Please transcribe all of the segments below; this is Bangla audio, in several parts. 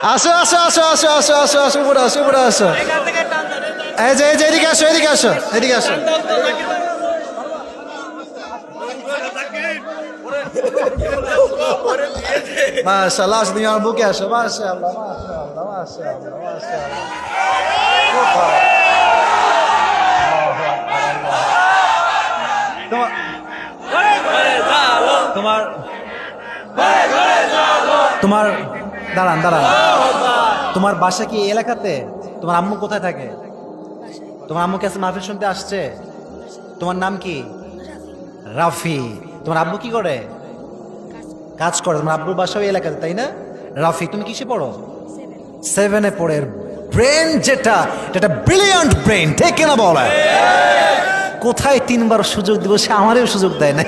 আসো আসো আসো আসো আসো আসো আসো উপরে আসো উপরে আসো। এই যে এদিকে আসো এদিকে আসো এদিকে আসো। মাশাআল্লাহ আসো, তুমি আমার বুকে আসো। মাশাআল্লাহ মাশাআল্লাহ মাশাআল্লাহ মাশাআল্লাহ। খুব ভালো। তোমার তোমার তোমার দাঁড়ান দাঁড়ান, তোমার বাসা কি এই এলাকাতে? তোমার আম্মু কোথায় থাকে? তোমার আম্মু কাছে মাহফিল শুনতে আসছে? তোমার নাম কি? রাফি। তোমার আব্বু কি করে? কাজ করে। তোমার আব্বুর বাসা ওই এলাকাতে, তাই না? রাফি, তুমি কিসে পড়ো? 7-এ পড়ে। ব্রেন যেটা, এটা ব্রিলিয়ান্ট ব্রেন, ঠিক কিনা বলে? কোথায় 3বার সুযোগ দিব, সে আমারও সুযোগ দেয় না।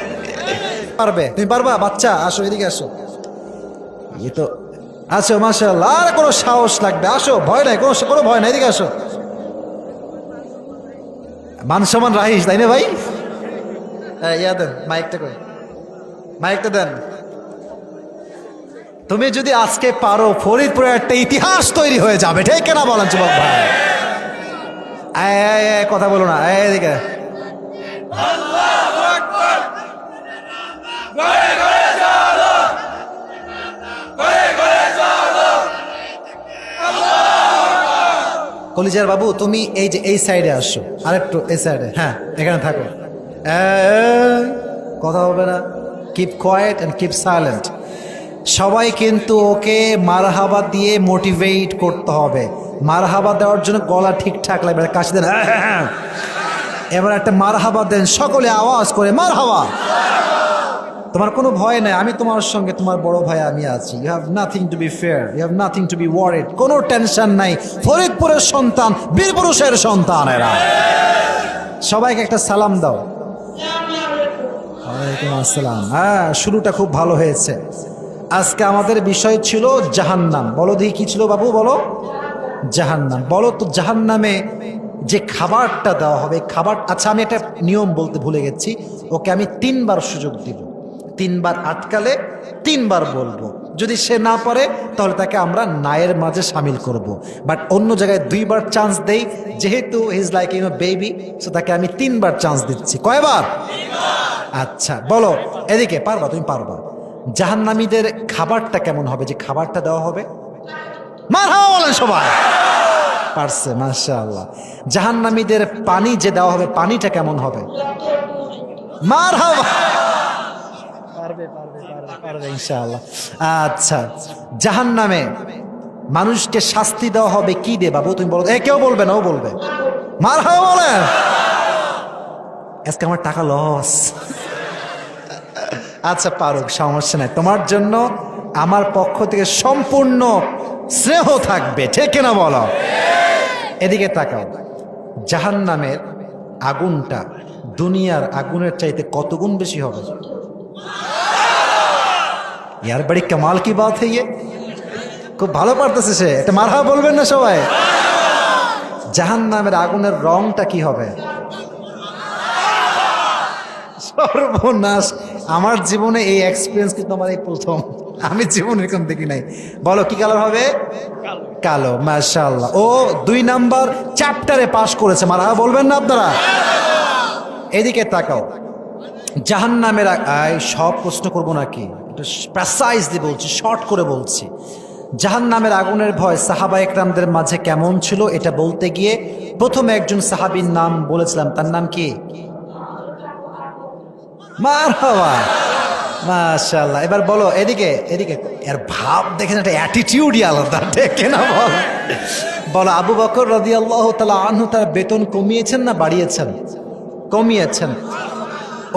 পারবে, তুমি পারবা? বাচ্চা আসো এদিকে আসো। এই তো আসো, মাশাআল্লাহ। আর কোনো সাহস লাগবে, আসো, ভয় নাই, কোনো ভয় নাই, এদিকে আসো। মান সম্মান রাহিস, তাই না ভাই? ইয়া দেন মাইকটা, কই মাইকটা দেন। তুমি যদি আজকে পারো, ফরিদপুরে একটা ইতিহাস তৈরি হয়ে যাবে, ঠিক কিনা বলেন যুবক ভাই? কথা বলো না, এদিকে। কলিজার বাবু, তুমি এই যে এই সাইডে আসো, আরেকটু এই সাইডে। হ্যাঁ, এখানে থাকো। কথা হবে না, keep quiet and keep silent. সবাই কিন্তু ওকে মারহাবা দিয়ে মোটিভেট করতে হবে। মারহাবা দেওয়ার জন্য গলা ঠিকঠাক লাগবে, কাশি দেন। এবার একটা মারহাবা দেন সকলে আওয়াজ করে, মারহাবা। তোমার কোনো ভয় নাই, আমি তোমার সঙ্গে, তোমার বড় ভাই আমি আছি। You have nothing to be fear, you have nothing to be worried. কোনো টেনশন নাই। ফরিদপুরের সন্তান, বীরপুরুষের সন্তান এরা। সবাইকে একটা সালাম দাও। ওয়ালাইকুম আসসালাম। হ্যাঁ, শুরুটা খুব ভালো হয়েছে। আজকে আমাদের বিষয় ছিল জাহান্নাম। বলো দেখি কি ছিল বাবু, বলো। জাহান্নাম। বলো তো, জাহান্নামে যে খাবারটা দেওয়া হবে, খাবার। আচ্ছা, আমি একটা নিয়ম বলতে ভুলে গেছি। ওকে আমি 3বার সুযোগ দিব। 3বার আটকালে 3বার বলবো। যদি সে না পারে তাহলে তাকে আমরা নায়ের মাঝে সামিল করব। বাট অন্য জায়গায় 2বার চান্স দেই, যেহেতু ইজ লাইক বেবি, সো তাকে আমি 3বার চান্স দিচ্ছি। কয়বার? আচ্ছা বলো, এদিকে। পারবা, তুমি পারবা। জাহান্নামীদের খাবারটা কেমন হবে, যে খাবারটা দেওয়া হবে? মারহাবা বলেন সবাই। পারছে, মাশাআল্লাহ। জাহান্নামীদের পানি যে দেওয়া হবে, পানিটা কেমন হবে? মারহাবা। পারবে পারবে পারবে পারবে ইনশাআল্লাহ। আচ্ছা, জাহান্নামে মানুষকে শাস্তি দেওয়া হবে কি দিয়ে বাবু, তুমি বলো। কেউ বলবে না, ও বলবে। মারহাবা বলেন। আজকে আমার টাকা লস। আচ্ছা পারুক, সমস্যা নাই। তোমার জন্য আমার পক্ষ থেকে সম্পূর্ণ স্নেহ থাকবে, ঠিক না বলো? এদিকে তাকাও। জাহান্নামের আগুনটা দুনিয়ার আগুনের চাইতে কত গুণ বেশি হবে? ইয়ার বড়ি কামাল কি বাত है ये। খুব ভালো পারতেছে সে। এটা মারহাবা বলবেন না সবাই? জাহান্নামের আগুনের রংটা কি হবে? সর্বনাশ, আমার জীবনে এই এক্সপিরিয়েন্স কিন্তু আমার এই প্রথম। আমি জীবনে এরকম দেখি নাই। বলো কি কালার হবে? কালো। মাশাআল্লাহ। ও 2 নাম্বার চ্যাপ্টারে পাশ করেছে। মারহাবা বলবেন না আপনারা? এদিকে তাকাও। জাহান্নামের সব প্রশ্ন করব নাকি, এটা প্রেসাইজলি বলছি, শর্ট করে বলছি। জাহান্নামের আগুনের ভয় সাহাবা একরামদের মাঝে কেমন ছিল, এটা বলতে গিয়ে প্রথমে একজন সাহাবীর নাম বলেছিলাম। তার নাম কি? মারহাবা, মাশাআল্লাহ। এবার বলো এদিকে এদিকে। এর ভাব দেখেন, একটা অ্যাটিটিউডই আলাদা, দেখে না? বলো আবু বকর রাদিয়াল্লাহু তাআলা আনহু তার বেতন কমিয়েছেন না বাড়িয়েছেন? কমিয়েছেন।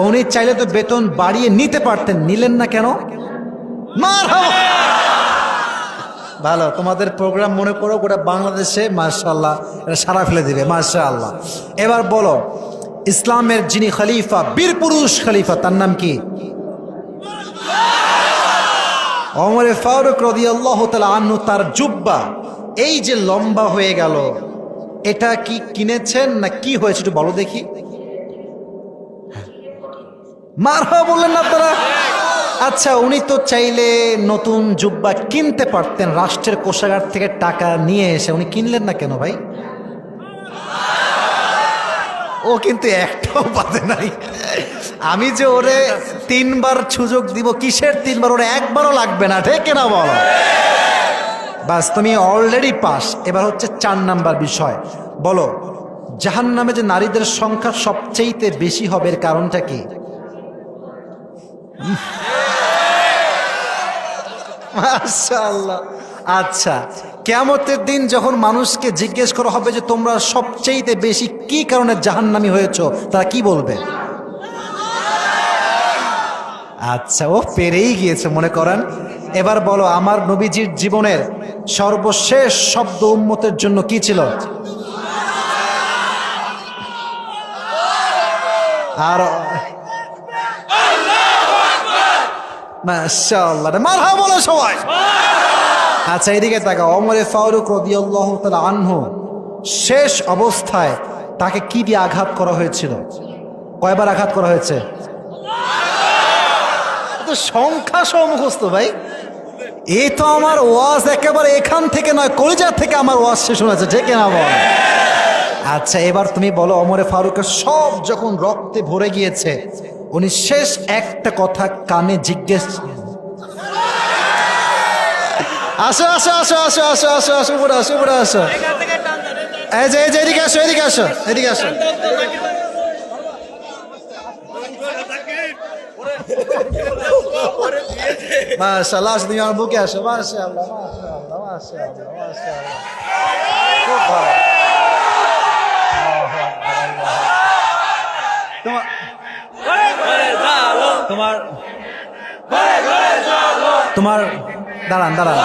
উনি চাইলে তো বেতন বাড়িয়ে নিতে পারতেন, নিলেন না কেন? মারহাবা। ভালো, তোমাদের প্রোগ্রাম মনে করো গোটা বাংলাদেশে মাশাআল্লাহ এটা সারা ফেলে দিবে, মাশাআল্লাহ। এবার বলো, ইসলামের যিনি খলিফা, বীরপুরুষ খলিফা, তার নাম কি? ওমর ফারুক রাদিয়াল্লাহু তাআলা আনহু। তার জুব্বা এই যে লম্বা হয়ে গেল, এটা কি কিনেছেন না কি হয়েছে একটু বলো দেখি। মারহাবা বললেন না আপনারা? আচ্ছা, উনি তো চাইলে নতুন জুব্বা কিনতে পারতেন, রাষ্ট্রের কোষাগার থেকে টাকা নিয়ে এসে। উনি কিনলেন না কেন ভাই? ও কিন্তু একটাও বাদে নাই। আমি যে ওরে 3বার সুযোগ দিব, কিসের 3বার? ওরে একবারও লাগবে না, ঠিক না বলো? বাস, তুমি অলরেডি পাস। এবার হচ্ছে 4 নাম্বার বিষয়। বলো, জাহান্নামে যে নারীদের সংখ্যা সবচেয়ে বেশি হবে এর কারণটা কি? মাশাআল্লাহ। আচ্ছা, কিয়ামতের দিন যখন মানুষকে জিজ্ঞেস করা হবে যে তোমরা সবচেয়ে বেশি কি কারণে জাহান্নামী হয়েছো, তারা কি বলবে? আচ্ছা, ও পেরেই গিয়েছে মনে করেন। এবার বলো, আমার নবীজির জীবনের সর্বশেষ শব্দ উম্মতের জন্য কি ছিল? আর মাশাআল্লাহ, মারহাবা বলো সবাই। আচ্ছা, এদিকে তাকাও। ওমর ফারুক রাদিয়াল্লাহু তাআলা আনহু শেষ অবস্থায় তাকে কি দিয়ে আঘাত করা হয়েছিল? কয়বার আঘাত করা হয়েছে? তো সংখ্যা সহ মুখস্থ ভাই। এই তো আমার ওয়াজ একেবারে এখান থেকে নয়, কলিজা থেকে আমার ওয়াজ শেষ হয়েছে, ঠিক না বল? আচ্ছা, এবার তুমি বলো, ওমর ফারুকের সব যখন রক্তে ভরে গিয়েছে, উনি শেষ একটা কথা কানে জিজ্ঞেস, আসো আসো আসো আসো আসো আসো আসো উপরে আসো, উপরে আসো। এই যে এদিকে আসো, এদিকে আসো, এদিকে আসো। মাশাআল্লাহ, তুমি আমার বুকে আসো। মাশাআল্লাহ, মাশাআল্লাহ, মাশাআল্লাহ, মাশাআল্লাহ, খুব ভালো। তোমার তোমার দাঁড়ান দাঁড়ান,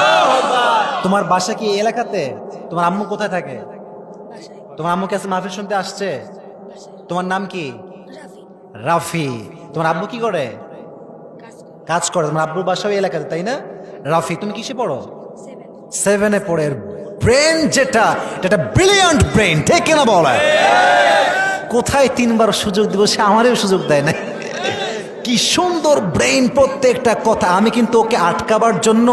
তোমার বাসা কি এই এলাকাতে? তোমার আম্মু কোথায় থাকে? তোমার আম্মু কাছে মাহফিল শুনতে আসছে? তোমার নাম কি? রাফি। তোমার আব্বু কি করে? কাজ করে। তোমার আব্বুর বাসা ওই এলাকাতে, তাই না? রাফি, তুমি কিসে পড়ো? 7-এ পড়ে। ব্রেন যেটা, এটা ব্রিলিয়ান্ট ব্রেন, ঠিক কিনা বলে? কোথায় 3বার সুযোগ দিব, সে আমারও সুযোগ দেয় না। কি সুন্দর ব্রেইন, প্রত্যেকটা কথা। আমি কিন্তু ওকে আটকাবার জন্য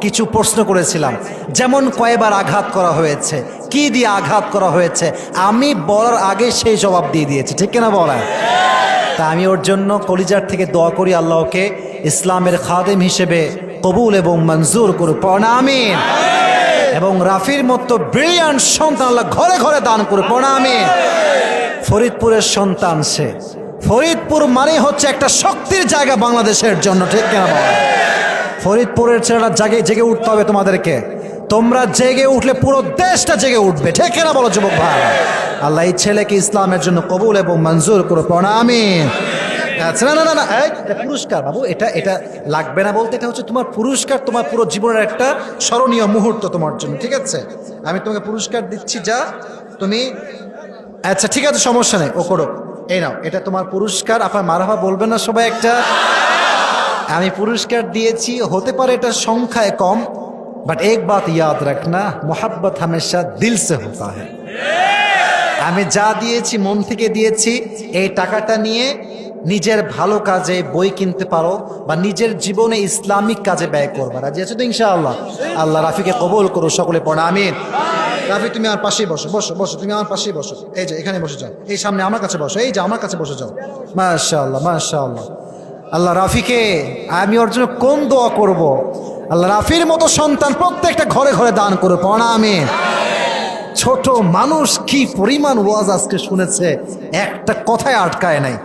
কিছু প্রশ্ন করেছিলাম, যেমন কয়বার আঘাত করা হয়েছে, কি দিয়ে আঘাত করা হয়েছে, আমি বলার আগে সেই জবাব দিয়ে দিয়েছে, ঠিক কিনা বলা? তা আমি ওর জন্য কলিজার থেকে দোয়া করি, আল্লাহ ওকে ইসলামের খাদেম হিসেবে কবুল এবং মঞ্জুর করুক, পড়া আমিন। এবং রাফির মতো ব্রিলিয়ান্ট সন্তান আল্লাহ ঘরে ঘরে দান করুক, পড়া আমিন। ফরিদপুরের সন্তান সে। ফরিদপুর মানে হচ্ছে একটা শক্তির জায়গা বাংলাদেশের জন্য, ঠিক কিনা বল? ফরিদপুরের ছেলেরা জেগে উঠতে হবে তোমাদেরকে। তোমরা জেগে উঠলে পুরো দেশটা জেগে উঠবে, ঠিক কিনা বলো যুবক ভাই? আল্লাহ এই ছেলেকে ইসলামের জন্য কবুল এবং মঞ্জুর করো, পড়া আমিন। আচ্ছা, না না না না, এটা পুরস্কার বাবু, এটা এটা লাগবে না বলতে, এটা হচ্ছে তোমার পুরস্কার, তোমার পুরো জীবনের একটা স্মরণীয় মুহূর্ত তোমার জন্য, ঠিক আছে? আমি তোমাকে পুরস্কার দিচ্ছি, যা তুমি। আচ্ছা ঠিক আছে, সমস্যা নেই, ও করো। এই নাও, এটা তোমার পুরস্কার। আপনার মারহাবা বলবেন না সবাই একটা? আমি পুরস্কার দিয়েছি, হতে পারে এটা সংখ্যায় কম, বাট এক বাত ইয়াদ রাখনা, মোহাব্বত হামেশা দিল সে হোতা হ্যায়। আমি যা দিয়েছি মন থেকে দিয়েছি। এই টাকাটা নিয়ে নিজের ভালো কাজে বই কিনতে পারো, বা নিজের জীবনে ইসলামিক কাজে ব্যয় করবা। রাজি আছো তো ইনশাআল্লাহ? আল্লাহ রাফিকে কবুল করো, সকলে পড়া আমিন। রাফি, তুমি আমার পাশেই বসো, বসো বসো, তুমি আমার পাশেই বসো। এই যে এখানে বসে যাও, এই সামনে আমার কাছে বসো, এই যে আমার কাছে বসে যাও। মাশাআল্লাহ, মাশাআল্লাহ। আল্লাহ রাফিকে, আমি ওর জন্য কোন দোয়া করব? আল্লাহ রাফির মতো সন্তান প্রত্যেকটা ঘরে ঘরে দান করো, পড়া আমিন। ছোট মানুষ কি পরিমাণ ওয়াজ আজকে শুনেছে, একটা কথায় আটকায় নাই।